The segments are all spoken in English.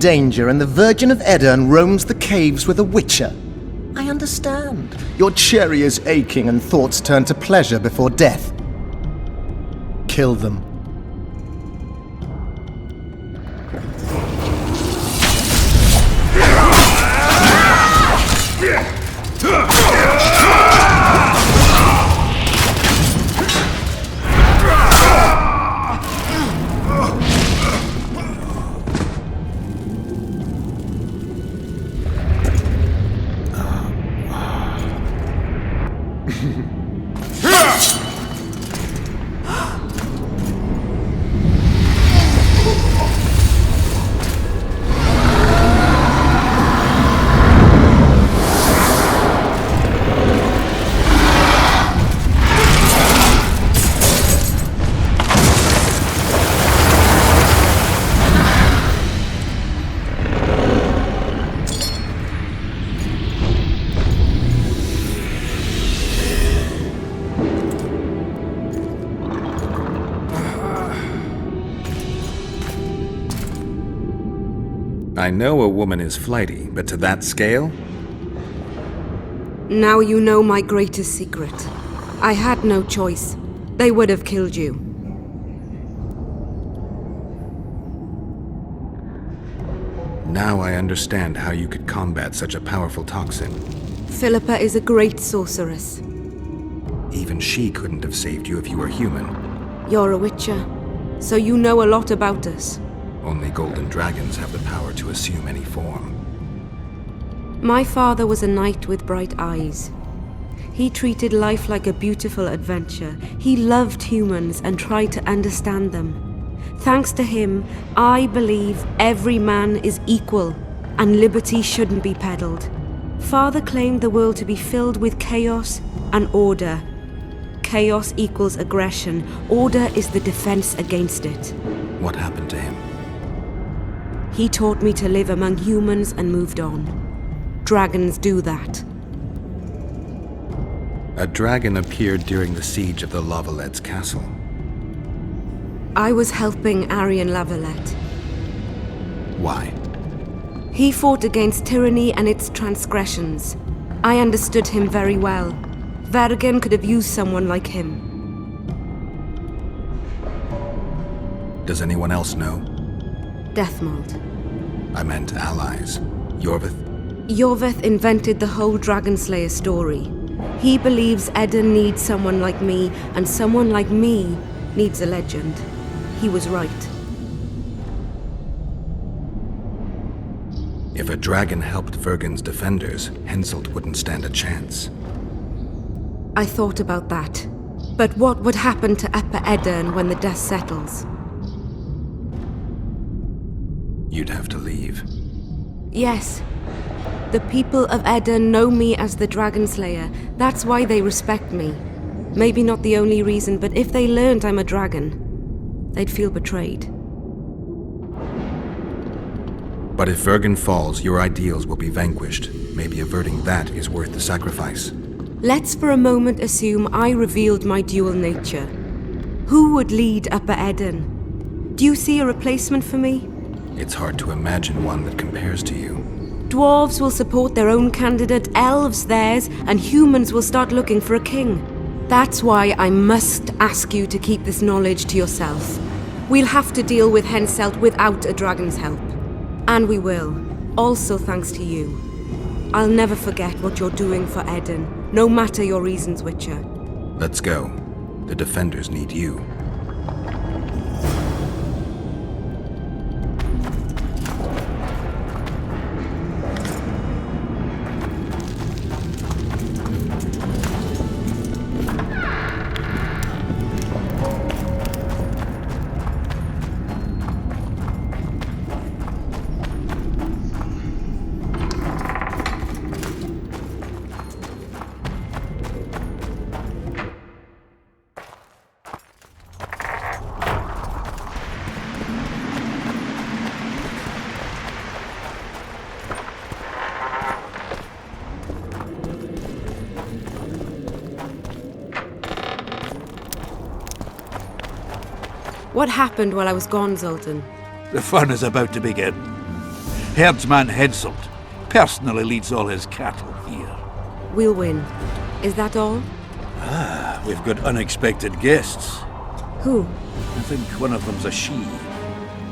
danger and the Virgin of Edirn roams the caves with a witcher. I understand. Your cherry is aching and thoughts turn to pleasure before death. Kill them. I know a woman is flighty, but to that scale? Now you know my greatest secret. I had no choice. They would have killed you. Now I understand how you could combat such a powerful toxin. Philippa is a great sorceress. Even she couldn't have saved you if you were human. You're a witcher, so you know a lot about us. Only golden dragons have the power to assume any form. My father was a knight with bright eyes. He treated life like a beautiful adventure. He loved humans and tried to understand them. Thanks to him, I believe every man is equal and liberty shouldn't be peddled. Father claimed the world to be filled with chaos and order. Chaos equals aggression. Order is the defense against it. What happened to him? He taught me to live among humans and moved on. Dragons do that. A dragon appeared during the siege of the Lavallette's castle. I was helping Arian Lavalette. Why? He fought against tyranny and its transgressions. I understood him very well. Vergen could have used someone like him. Does anyone else know? Deathmold. I meant allies. Iorveth? Iorveth invented the whole Dragonslayer story. He believes Edirn needs someone like me, and someone like me needs a legend. He was right. If a dragon helped Vergen's defenders, Henselt wouldn't stand a chance. I thought about that. But what would happen to Upper Edirn when the dust settles? You'd have to leave. Yes. The people of Edirn know me as the Dragonslayer. That's why they respect me. Maybe not the only reason, but if they learned I'm a dragon, they'd feel betrayed. But if Vergen falls, your ideals will be vanquished. Maybe averting that is worth the sacrifice. Let's for a moment assume I revealed my dual nature. Who would lead Upper Edirn? Do you see a replacement for me? It's hard to imagine one that compares to you. Dwarves will support their own candidate, elves theirs, and humans will start looking for a king. That's why I must ask you to keep this knowledge to yourself. We'll have to deal with Henselt without a dragon's help. And we will, also thanks to you. I'll never forget what you're doing for Edirn, no matter your reasons, Witcher. Let's go. The defenders need you. What happened while I was gone, Zoltan? The fun is about to begin. Herdsman Henselt personally leads all his cattle here. We'll win. Is that all? We've got unexpected guests. Who? I think one of them's a she.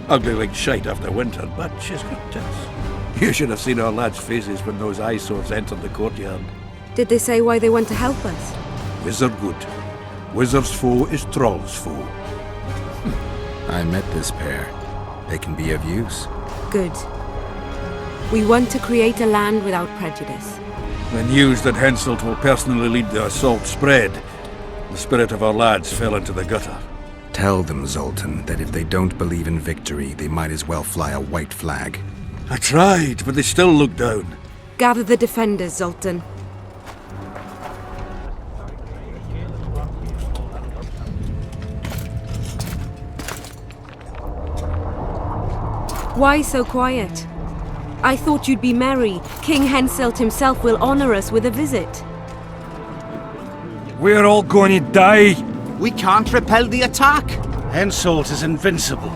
Ugly like shite after winter, but she's got tits. You should have seen our lads' faces when those eyesores entered the courtyard. Did they say why they want to help us? Wizard good. Wizard's foe is Troll's foe. I met this pair. They can be of use. Good. We want to create a land without prejudice. The news that Henselt will personally lead the assault spread. The spirit of our lads fell into the gutter. Tell them, Zoltan, that if they don't believe in victory, they might as well fly a white flag. I tried, but they still look down. Gather the defenders, Zoltan. Why so quiet? I thought you'd be merry. King Henselt himself will honor us with a visit. We're all going to die. We can't repel the attack. Henselt is invincible.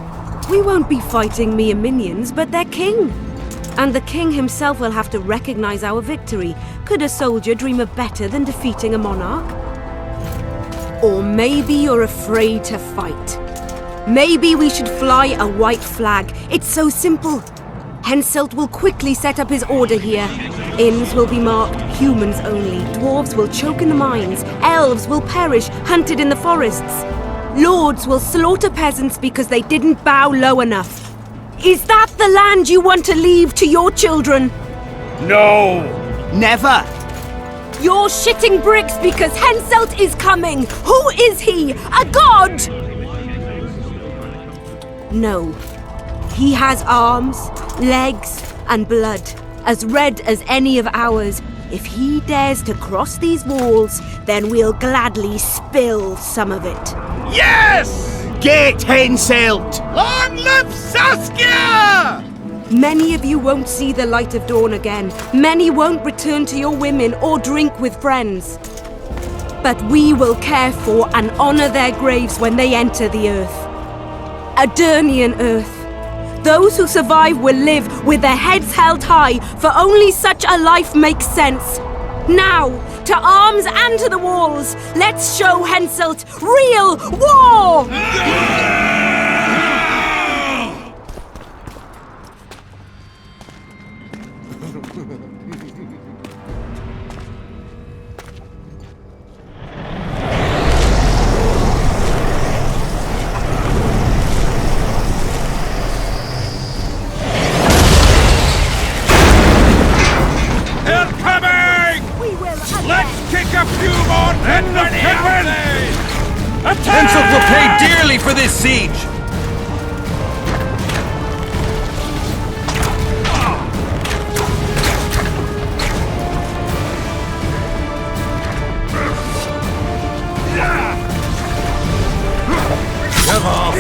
We won't be fighting mere minions, but their king. And the king himself will have to recognize our victory. Could a soldier dream of better than defeating a monarch? Or maybe you're afraid to fight. Maybe we should fly a white flag. It's so simple. Henselt will quickly set up his order here. Inns will be marked humans only. Dwarves will choke in the mines. Elves will perish, hunted in the forests. Lords will slaughter peasants because they didn't bow low enough. Is that the land you want to leave to your children? No! Never. You're shitting bricks because Henselt is coming. Who is he? A god? No. He has arms, legs, and blood, as red as any of ours. If he dares to cross these walls, then we'll gladly spill some of it. Yes! Get Henselt! Long live Saskia! Many of you won't see the light of dawn again. Many won't return to your women or drink with friends. But we will care for and honor their graves when they enter the earth. Adernian earth. Those who survive will live with their heads held high, for only such a life makes sense. Now, to arms and to the walls, let's show Henselt real war! Henselt will pay dearly for this siege! Come off!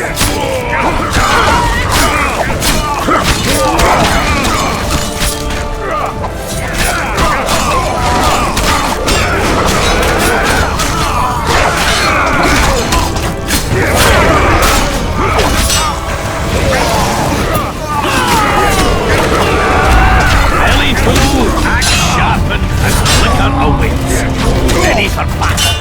Ready for battle!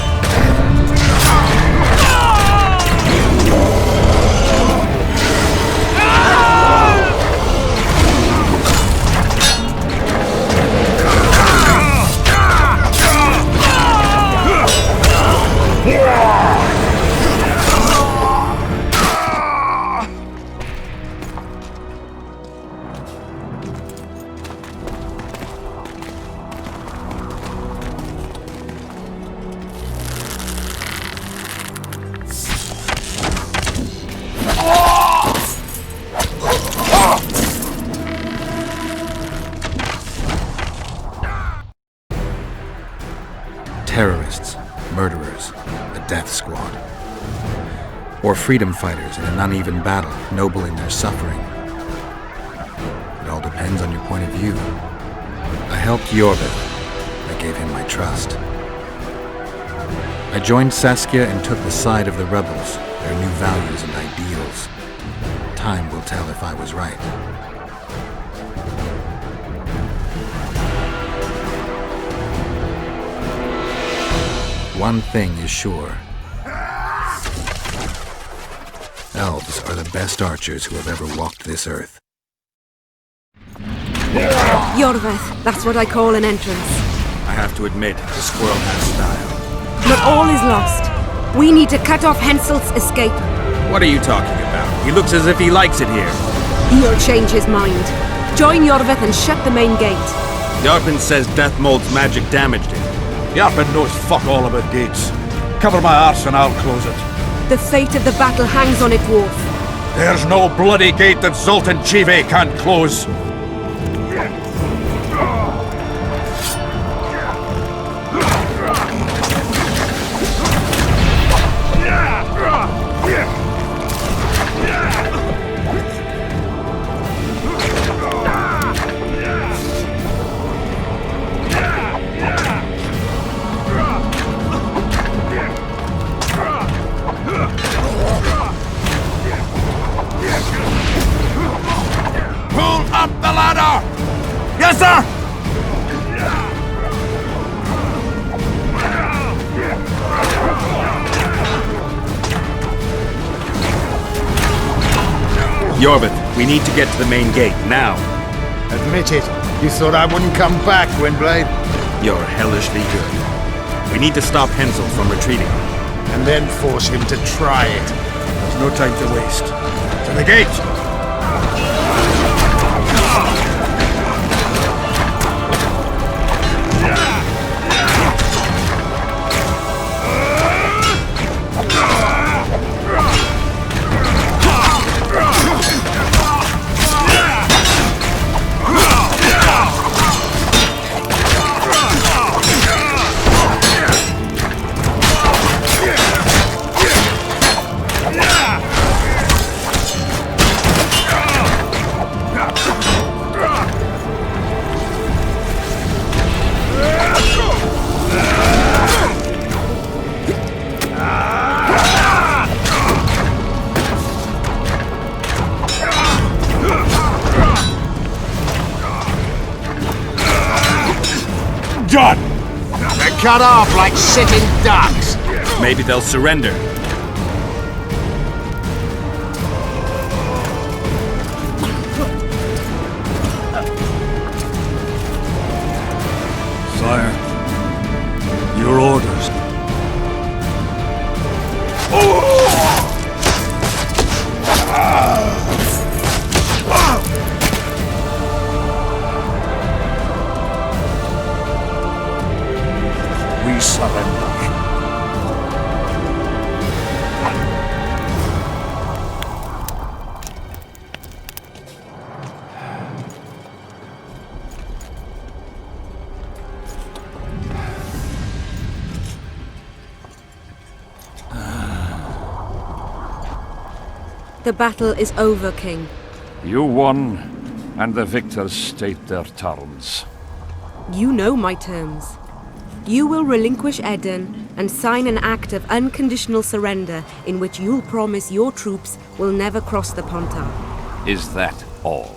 Terrorists, murderers, a death squad. Or freedom fighters in an uneven battle, noble in their suffering. It all depends on your point of view. I helped Iorveth. I gave him my trust. I joined Saskia and took the side of the rebels, their new values and ideals. Time will tell if I was right. one thing is sure. Elves are the best archers who have ever walked this earth. Iorveth, that's what I call an entrance. I have to admit, the squirrel has style. Not all is lost. We need to cut off Henselt's escape. What are you talking about? He looks as if he likes it here. He'll change his mind. Join Iorveth and shut the main gate. Yarpen says Death Mold's magic damaged it. Yarpen knows fuck all about gates. Cover my arse and I'll close it. The fate of the battle hangs on it, dwarf. There's no bloody gate that Zoltan Chive can't close. Up the ladder! Yes, sir! Iorveth, we need to get to the main gate, now. Admit it. You thought I wouldn't come back, Windblade? You're hellishly good. We need to stop Henselt from retreating. And then force him to try it. There's no time to waste. To the gate! Done! They're cut off like sitting ducks. Maybe they'll surrender. Sire, your orders. We surrender. The battle is over, King. You won, and the victors state their terms. You know my terms. You will relinquish Eden and sign an act of unconditional surrender in which you'll promise your troops will never cross the Pontar. Is that all?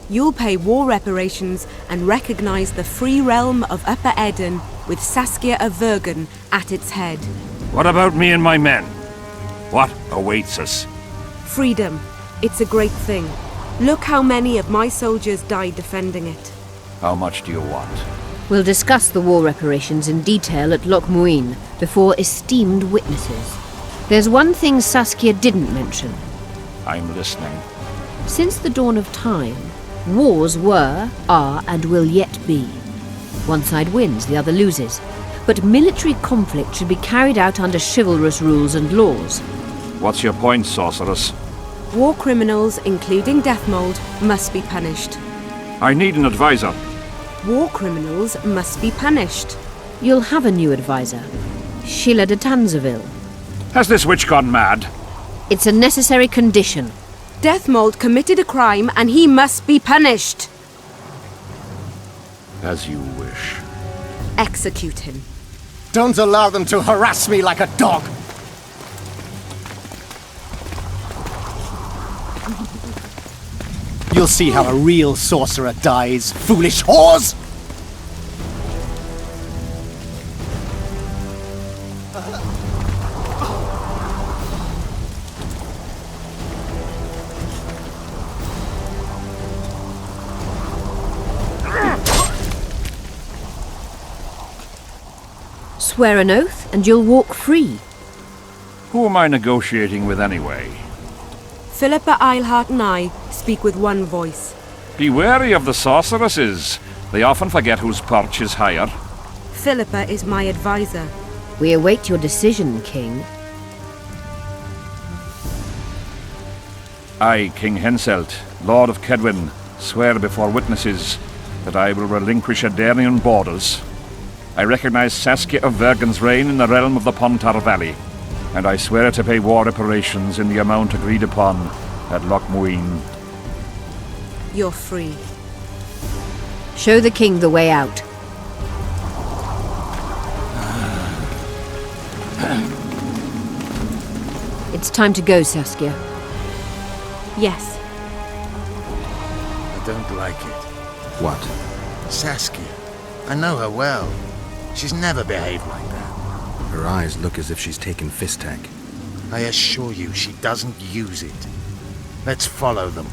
You'll pay war reparations and recognize the free realm of Upper Eden with Saskia of Vergen at its head. What about me and my men? What awaits us? Freedom. It's a great thing. Look how many of my soldiers died defending it. How much do you want? We'll discuss the war reparations in detail at Loch Muin before esteemed witnesses. There's one thing Saskia didn't mention. I'm listening. Since the dawn of time, wars were, are, and will yet be. One side wins, the other loses. But military conflict should be carried out under chivalrous rules and laws. What's your point, sorceress? War criminals, including Deathmold, must be punished. I need an advisor. War criminals must be punished. You'll have a new advisor, Sheila de Tanzaville. Has this witch gone mad? It's a necessary condition. Deathmold committed a crime and he must be punished. As you wish. Execute him. Don't allow them to harass me like a dog! You'll see how a real sorcerer dies, foolish whores! Swear an oath, and you'll walk free. Who am I negotiating with anyway? Philippa, Eilhart and I speak with one voice. Be wary of the sorceresses. They often forget whose perch is higher. Philippa is my advisor. We await your decision, King. I, King Henselt, Lord of Kedwin, swear before witnesses that I will relinquish Adarian borders. I recognize Saskia of Vergen's reign in the realm of the Pontar Valley, and I swear to pay war reparations in the amount agreed upon at Loch Muin. You're free. Show the king the way out. It's time to go, Saskia. Yes. I don't like it. What? Saskia. I know her well. She's never behaved like that. Her eyes look as if she's taken Fistek. I assure you, she doesn't use it. Let's follow them.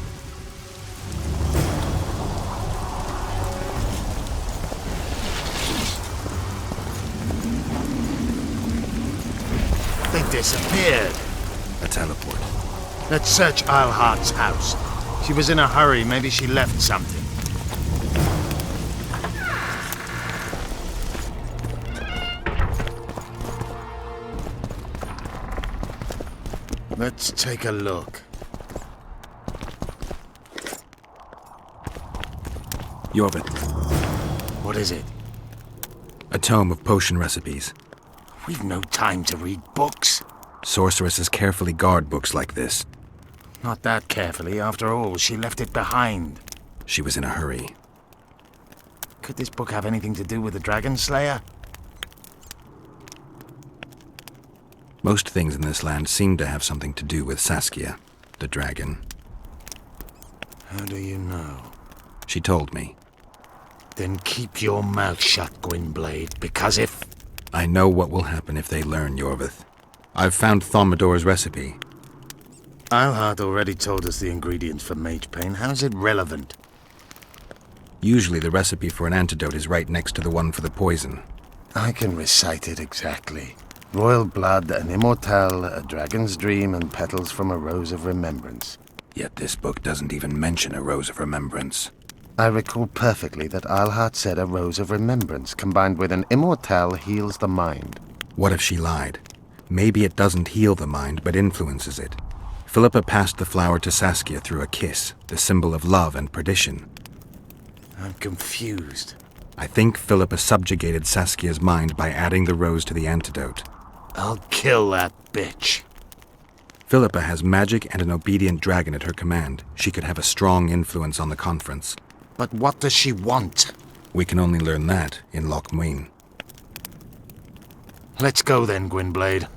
They disappeared. A teleport. Let's search Eilhart's house. She was in a hurry. Maybe she left something. Let's take a look. Iorveth. What is it? A tome of potion recipes. We've no time to read books. Sorceresses carefully guard books like this. Not that carefully. After all, she left it behind. She was in a hurry. Could this book have anything to do with the Dragon Slayer? Most things in this land seem to have something to do with Saskia, the dragon. How do you know? She told me. Then keep your mouth shut, Gwynblade, because if... I know what will happen if they learn, Iorveth. I've found Thaumadour's recipe. Eilhart already told us the ingredients for mage pain. How's it relevant? Usually the recipe for an antidote is right next to the one for the poison. I can recite it exactly. Royal blood, an immortal, a dragon's dream, and petals from a rose of remembrance. Yet this book doesn't even mention a rose of remembrance. I recall perfectly that Eilhart said a rose of remembrance combined with an immortal heals the mind. What if she lied? Maybe it doesn't heal the mind, but influences it. Philippa passed the flower to Saskia through a kiss, the symbol of love and perdition. I'm confused. I think Philippa subjugated Saskia's mind by adding the rose to the antidote. I'll kill that bitch. Philippa has magic and an obedient dragon at her command. She could have a strong influence on the conference. But what does she want? We can only learn that in Loch Muin. Let's go then, Gwynblade.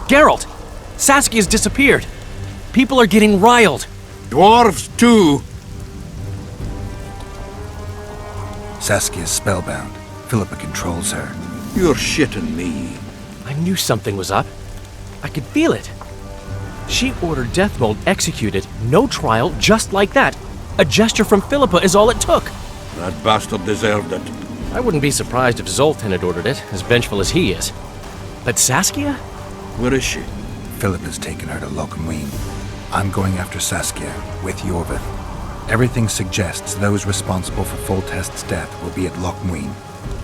Geralt! Saskia's disappeared. People are getting riled. Dwarves, too! Saskia's spellbound. Philippa controls her. You're shitting me. I knew something was up. I could feel it. She ordered Deathmold executed, no trial, just like that. A gesture from Philippa is all it took. That bastard deserved it. I wouldn't be surprised if Zoltan had ordered it, as vengeful as he is. But Saskia? Where is she? Philippa's taken her to Loch Muin. I'm going after Saskia, with Iorveth. Everything suggests those responsible for Foltest's death will be at Loch Muin.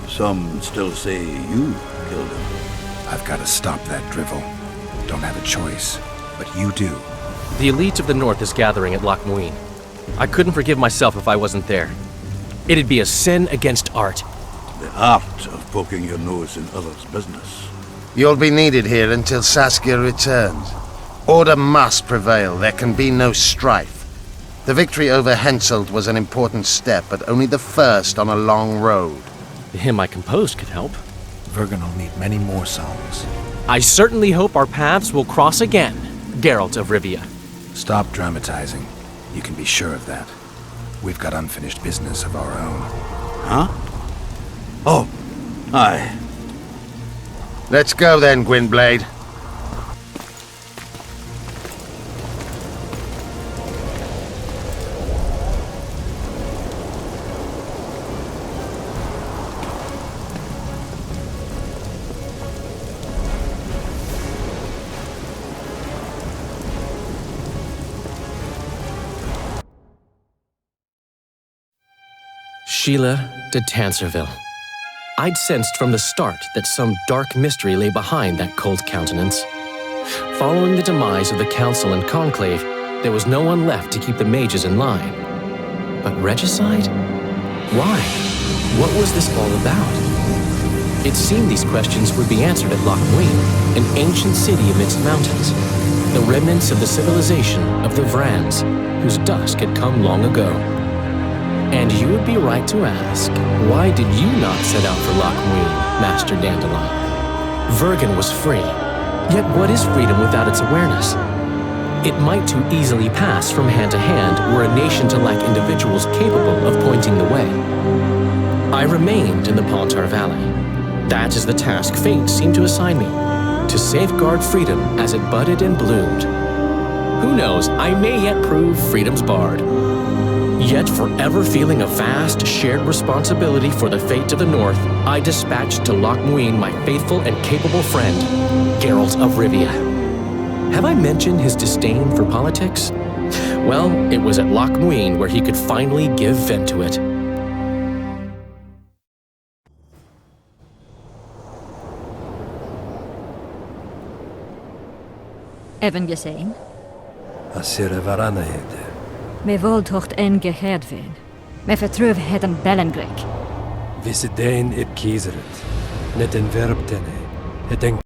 Some still say you killed him. I've got to stop that drivel. Don't have a choice, but you do. The elite of the North is gathering at Loch Muin. I couldn't forgive myself if I wasn't there. It'd be a sin against art. The art of poking your nose in others' business. You'll be needed here until Saskia returns. Order must prevail. There can be no strife. The victory over Henselt was an important step, but only the first on a long road. The hymn I composed could help. Vergen will need many more songs. I certainly hope our paths will cross again, Geralt of Rivia. Stop dramatizing. You can be sure of that. We've got unfinished business of our own. Huh? Oh, aye. Let's go then, Gwynblade. Sheila de Tanserville. I'd sensed from the start that some dark mystery lay behind that cold countenance. Following the demise of the Council and Conclave, there was no one left to keep the mages in line. But regicide? Why? What was this all about? It seemed these questions would be answered at Loch Muin, an ancient city amidst mountains, the remnants of the civilization of the Vrans, whose dusk had come long ago. And you would be right to ask, why did you not set out for Loch Muin, Master Dandelion? Vergen was free, yet what is freedom without its awareness? It might too easily pass from hand to hand were a nation to lack individuals capable of pointing the way. I remained in the Pontar Valley. That is the task fate seemed to assign me, to safeguard freedom as it budded and bloomed. Who knows, I may yet prove freedom's bard. Yet forever feeling a vast, shared responsibility for the fate of the North, I dispatched to Loch Muin my faithful and capable friend, Geralt of Rivia. Have I mentioned his disdain for politics? Well, it was at Loch Muin where he could finally give vent to it. Even gesehen? Asira Varanahede. Me voltocht en gehedvin. Me vertruv heden Bellengrek. Visidein ib kieseret. Net en verbtene. Het en